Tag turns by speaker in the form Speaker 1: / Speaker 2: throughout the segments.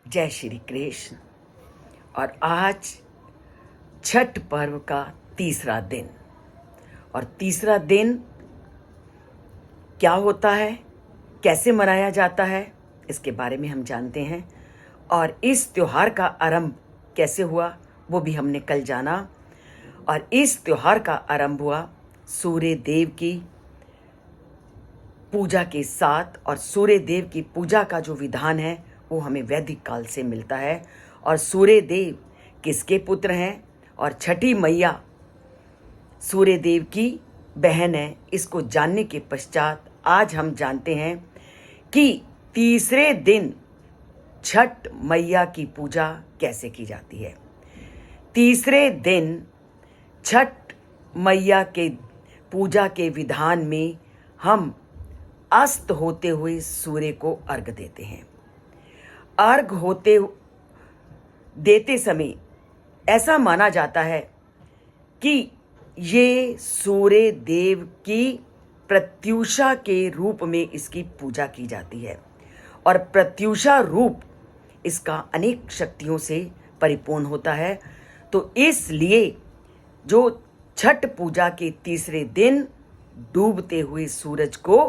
Speaker 1: जय श्री कृष्ण। और आज छठ पर्व का तीसरा दिन। और तीसरा दिन क्या होता है, कैसे मनाया जाता है, इसके बारे में हम जानते हैं। और इस त्योहार का आरंभ कैसे हुआ वो भी हमने कल जाना। और इस त्योहार का आरंभ हुआ सूर्य देव की पूजा के साथ। और सूर्य देव की पूजा का जो विधान है वो हमें वैदिक काल से मिलता है। और सूर्य देव किसके पुत्र हैं और छठी मैया सूर्य देव की बहन है, इसको जानने के पश्चात आज हम जानते हैं कि तीसरे दिन छठ मैया की पूजा कैसे की जाती है। तीसरे दिन छठ मैया के पूजा के विधान में हम अस्त होते हुए सूर्य को अर्घ देते हैं। अर्घ देते समय ऐसा माना जाता है कि ये सूर्य देव की प्रत्यूषा के रूप में इसकी पूजा की जाती है। और प्रत्यूषा रूप इसका अनेक शक्तियों से परिपूर्ण होता है। तो इसलिए जो छठ पूजा के तीसरे दिन डूबते हुए सूरज को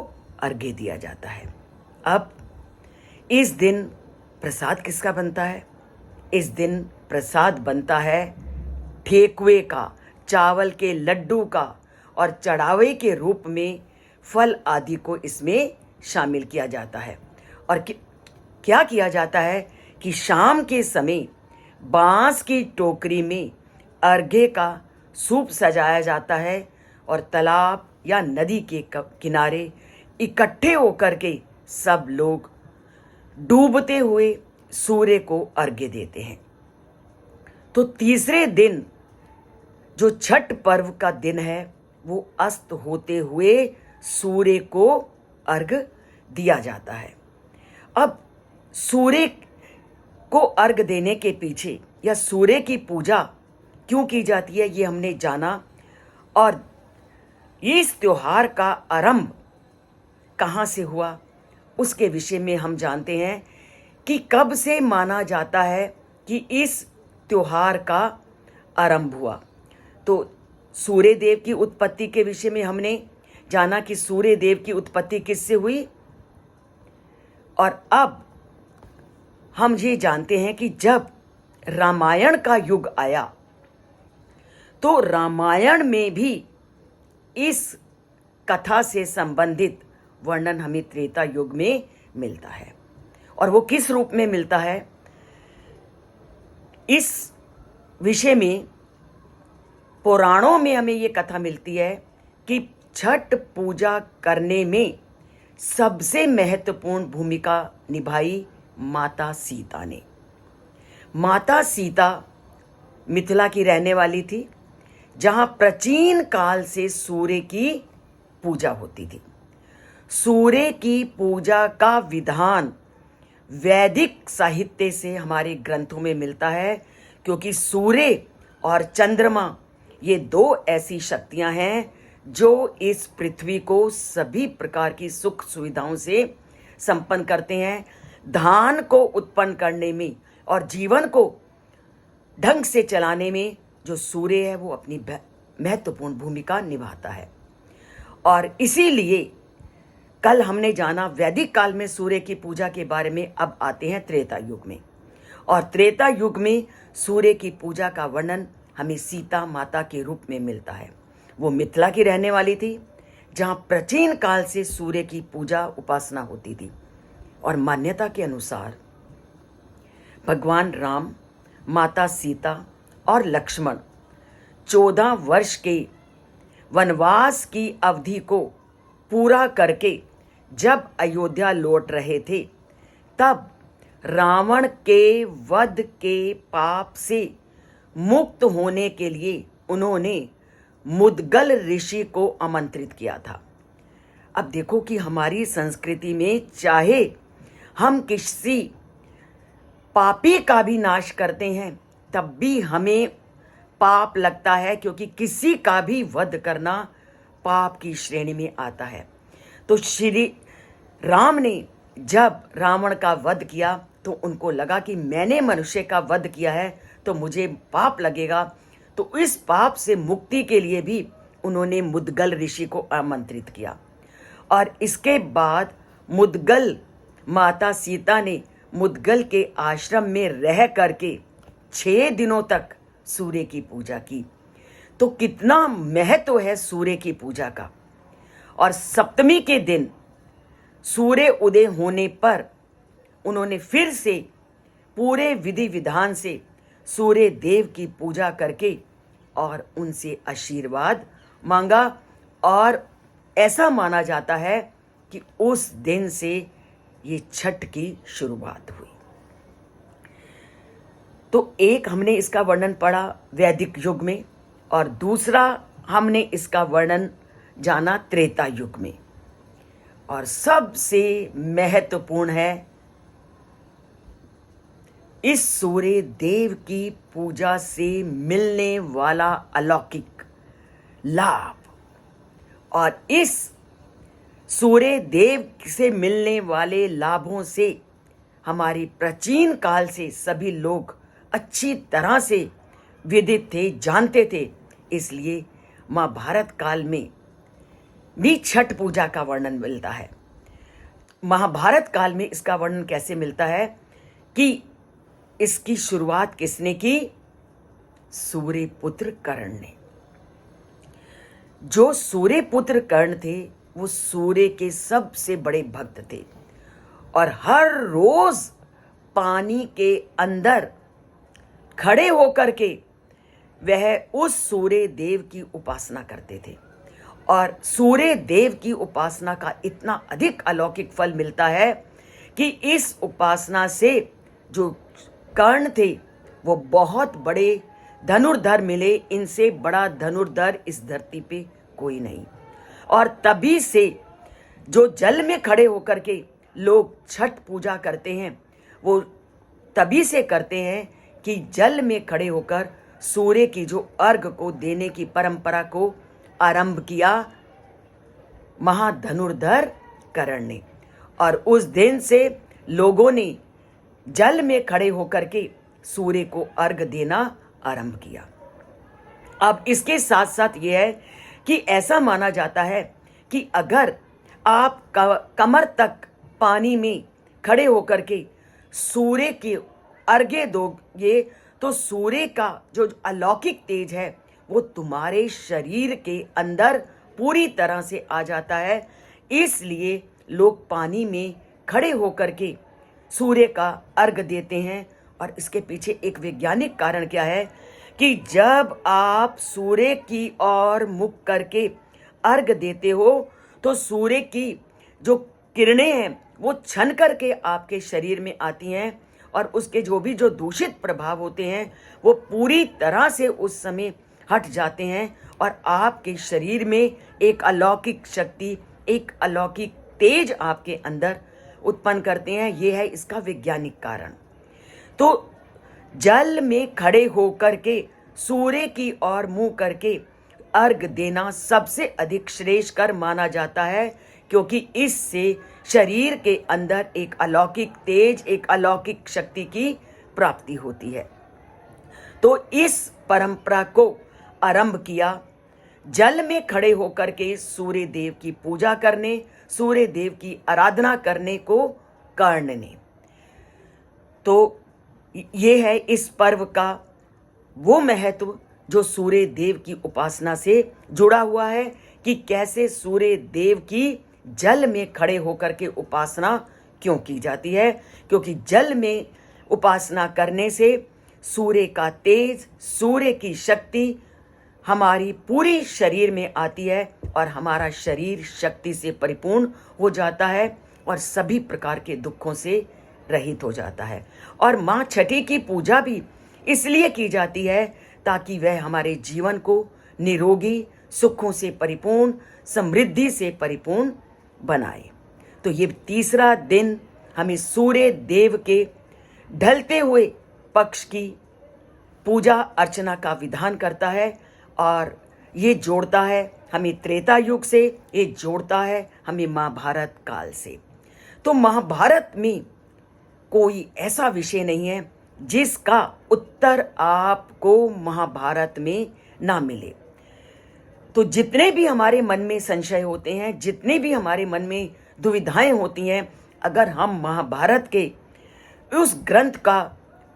Speaker 1: अर्घ्य दिया जाता है। अब इस दिन प्रसाद किसका बनता है? इस दिन प्रसाद बनता है ठेकुए का, चावल के लड्डू का, और चढ़ावे के रूप में फल आदि को इसमें शामिल किया जाता है। और क्या किया जाता है कि शाम के समय बांस की टोकरी में अर्घ्य का सूप सजाया जाता है और तालाब या नदी के किनारे इकट्ठे होकर के सब लोग डूबते हुए सूर्य को अर्घ्य देते हैं। तो तीसरे दिन जो छठ पर्व का दिन है वो अस्त होते हुए सूर्य को अर्घ्य दिया जाता है। अब सूर्य को अर्घ्य देने के पीछे या सूर्य की पूजा क्यों की जाती है ये हमने जाना। और इस त्योहार का आरंभ कहाँ से हुआ उसके विषय में हम जानते हैं कि कब से माना जाता है कि इस त्योहार का आरंभ हुआ। तो सूर्य देव की उत्पत्ति के विषय में हमने जाना कि सूर्य देव की उत्पत्ति किससे हुई। और अब हम ये जानते हैं कि जब रामायण का युग आया तो रामायण में भी इस कथा से संबंधित वर्णन हमें त्रेता युग में मिलता है। और वो किस रूप में मिलता है, इस विषय में पुराणों में हमें ये कथा मिलती है कि छठ पूजा करने में सबसे महत्वपूर्ण भूमिका निभाई माता सीता ने। माता सीता मिथिला की रहने वाली थी, जहां प्राचीन काल से सूर्य की पूजा होती थी। सूर्य की पूजा का विधान वैदिक साहित्य से हमारे ग्रंथों में मिलता है, क्योंकि सूर्य और चंद्रमा ये दो ऐसी शक्तियां हैं जो इस पृथ्वी को सभी प्रकार की सुख सुविधाओं से संपन्न करते हैं। धान को उत्पन्न करने में और जीवन को ढंग से चलाने में जो सूर्य है वो अपनी महत्वपूर्ण भूमिका निभाता है। और इसीलिए कल हमने जाना वैदिक काल में सूर्य की पूजा के बारे में। अब आते हैं त्रेता युग में। और त्रेता युग में सूर्य की पूजा का वर्णन हमें सीता माता के रूप में मिलता है। वो मिथिला की रहने वाली थी, जहां प्राचीन काल से सूर्य की पूजा उपासना होती थी। और मान्यता के अनुसार भगवान राम, माता सीता और लक्ष्मण 14 वर्ष के वनवास की अवधि को पूरा करके जब अयोध्या लौट रहे थे, तब रावण के वध के पाप से मुक्त होने के लिए उन्होंने मुद्गल ऋषि को आमंत्रित किया था। अब देखो कि हमारी संस्कृति में चाहे हम किसी पापी का भी नाश करते हैं तब भी हमें पाप लगता है, क्योंकि किसी का भी वध करना पाप की श्रेणी में आता है। तो श्री राम ने जब रावण का वध किया तो उनको लगा कि मैंने मनुष्य का वध किया है तो मुझे पाप लगेगा। तो इस पाप से मुक्ति के लिए भी उन्होंने मुद्गल ऋषि को आमंत्रित किया। और इसके बाद मुद्गल माता सीता ने मुद्गल के आश्रम में रह करके 6 दिनों तक सूर्य की पूजा की। तो कितना महत्व है सूर्य की पूजा का। और सप्तमी के दिन सूर्य उदय होने पर उन्होंने फिर से पूरे विधि विधान से सूर्य देव की पूजा करके और उनसे आशीर्वाद मांगा। और ऐसा माना जाता है कि उस दिन से ये छठ की शुरुआत हुई। तो एक हमने इसका वर्णन पढ़ा वैदिक युग में, और दूसरा हमने इसका वर्णन जाना त्रेता युग में। और सबसे महत्वपूर्ण है इस सूर्य देव की पूजा से मिलने वाला अलौकिक लाभ। और इस सूर्य देव से मिलने वाले लाभों से हमारी प्राचीन काल से सभी लोग अच्छी तरह से विदित थे, जानते थे। इसलिए महाभारत काल में भी छठ पूजा का वर्णन मिलता है। महाभारत काल में इसका वर्णन कैसे मिलता है कि इसकी शुरुआत किसने की? सूर्यपुत्र कर्ण ने। जो सूर्यपुत्र कर्ण थे वो सूर्य के सबसे बड़े भक्त थे और हर रोज पानी के अंदर खड़े होकर के वह उस सूर्य देव की उपासना करते थे। और सूर्य देव की उपासना का इतना अधिक अलौकिक फल मिलता है कि इस उपासना से जो कर्ण थे वो बहुत बड़े धनुर्धर मिले। इनसे बड़ा धनुर्धर इस धरती पे कोई नहीं। और तभी से जो जल में खड़े होकर के लोग छठ पूजा करते हैं वो तभी से करते हैं कि जल में खड़े होकर सूर्य की जो अर्घ को देने की परंपरा को आरंभ किया महाधनुर्धर कर्ण ने। और उस दिन से लोगों ने जल में खड़े होकर के सूर्य को अर्घ देना आरंभ किया। अब इसके साथ साथ यह है कि ऐसा माना जाता है कि अगर आप कमर तक पानी में खड़े होकर के सूर्य के अर्घ्य दोगे तो सूर्य का जो अलौकिक तेज है वो तुम्हारे शरीर के अंदर पूरी तरह से आ जाता है। इसलिए लोग पानी में खड़े होकर के सूर्य का अर्घ देते हैं। और इसके पीछे एक वैज्ञानिक कारण क्या है कि जब आप सूर्य की ओर मुख करके अर्घ देते हो तो सूर्य की जो किरणें हैं वो छन करके आपके शरीर में आती हैं और उसके जो भी जो दूषित प्रभाव होते हैं वो पूरी तरह से उस समय हट जाते हैं और आपके शरीर में एक अलौकिक शक्ति, एक अलौकिक तेज आपके अंदर उत्पन्न करते हैं। ये है इसका वैज्ञानिक कारण। तो जल में खड़े होकर के सूर्य की ओर मुंह करके अर्घ देना सबसे अधिक श्रेष्ठकर माना जाता है, क्योंकि इससे शरीर के अंदर एक अलौकिक तेज, एक अलौकिक शक्ति की प्राप्ति होती है। तो इस परंपरा को आरंभ किया जल में खड़े होकर के सूर्य देव की पूजा करने, सूर्य देव की आराधना करने को कर्ण ने। तो ये है इस पर्व का वो महत्व जो सूर्य देव की उपासना से जुड़ा हुआ है कि कैसे सूर्य देव की जल में खड़े होकर के उपासना क्यों की जाती है। क्योंकि जल में उपासना करने से सूर्य का तेज, सूर्य की शक्ति हमारी पूरी शरीर में आती है और हमारा शरीर शक्ति से परिपूर्ण हो जाता है और सभी प्रकार के दुखों से रहित हो जाता है। और माँ छठी की पूजा भी इसलिए की जाती है ताकि वह हमारे जीवन को निरोगी, सुखों से परिपूर्ण, समृद्धि से परिपूर्ण बनाए। तो ये तीसरा दिन हमें सूर्य देव के ढलते हुए पक्ष की पूजा अर्चना का विधान करता है और ये जोड़ता है हमें त्रेता युग से, ये जोड़ता है हमें महाभारत काल से। तो महाभारत में कोई ऐसा विषय नहीं है जिसका उत्तर आपको महाभारत में ना मिले। तो जितने भी हमारे मन में संशय होते हैं, जितने भी हमारे मन में दुविधाएं होती हैं, अगर हम महाभारत के उस ग्रंथ का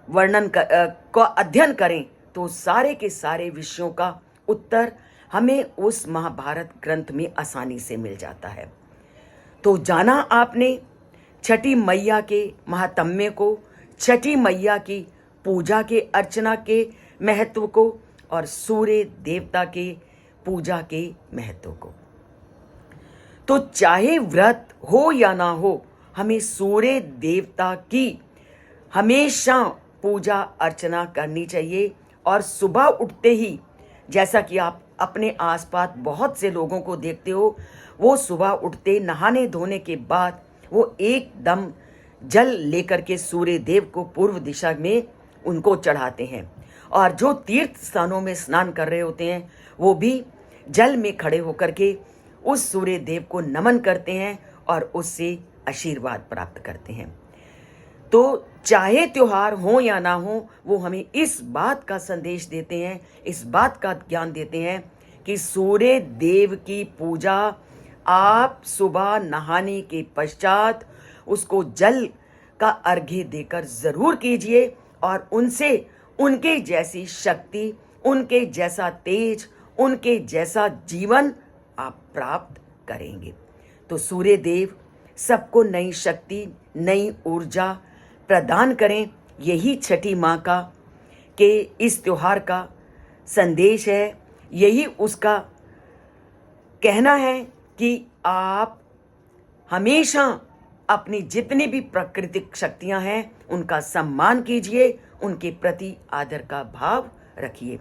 Speaker 1: का अध्ययन करें तो सारे के सारे विषयों का उत्तर हमें उस महाभारत ग्रंथ में आसानी से मिल जाता है। तो जाना आपने छठी मैया के महात्म्य को, छठी मैया की पूजा के अर्चना के महत्व को और सूर्य देवता के पूजा के महत्व को। तो चाहे व्रत हो या ना हो, हमें सूर्य देवता की हमेशा पूजा अर्चना करनी चाहिए। और सुबह उठते ही, जैसा कि आप अपने आसपास बहुत से लोगों को देखते हो, वो सुबह उठते नहाने धोने के बाद वो एकदम जल लेकर के सूर्य देव को पूर्व दिशा में उनको चढ़ाते हैं। और जो तीर्थ स्थानों में स्नान कर रहे होते हैं वो भी जल में खड़े होकर के उस सूर्य देव को नमन करते हैं और उससे आशीर्वाद प्राप्त करते हैं। तो चाहे त्योहार हो या ना हो, वो हमें इस बात का संदेश देते हैं, इस बात का ज्ञान देते हैं कि सूर्य देव की पूजा आप सुबह नहाने के पश्चात उसको जल का अर्घ्य देकर जरूर कीजिए और उनसे उनके जैसी शक्ति, उनके जैसा तेज, उनके जैसा जीवन आप प्राप्त करेंगे। तो सूर्य देव सबको नई शक्ति, नई ऊर्जा प्रदान करें। यही छठी माँ का के इस त्योहार का संदेश है। यही उसका कहना है कि आप हमेशा अपनी जितनी भी प्राकृतिक शक्तियां हैं उनका सम्मान कीजिए, उनके प्रति आदर का भाव रखिए।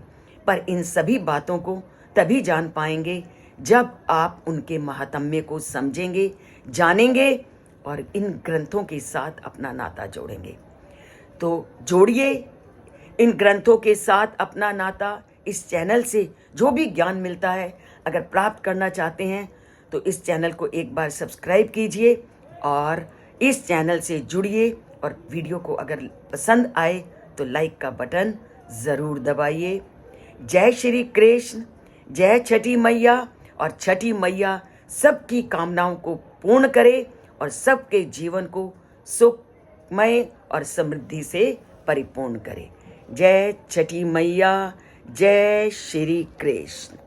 Speaker 1: पर इन सभी बातों को तभी जान पाएंगे जब आप उनके महात्म्य को समझेंगे, जानेंगे और इन ग्रंथों के साथ अपना नाता जोड़ेंगे। तो जोड़िए इन ग्रंथों के साथ अपना नाता। इस चैनल से जो भी ज्ञान मिलता है अगर प्राप्त करना चाहते हैं तो इस चैनल को एक बार सब्सक्राइब कीजिए और इस चैनल से जुड़िए। और वीडियो को अगर पसंद आए तो लाइक का बटन ज़रूर दबाइए। जय श्री कृष्ण, जय छठी मैया। और छठी मैया सबकी कामनाओं को पूर्ण करे और सबके जीवन को सुखमय और समृद्धि से परिपूर्ण करे। जय छठी मैया, जय श्री कृष्ण।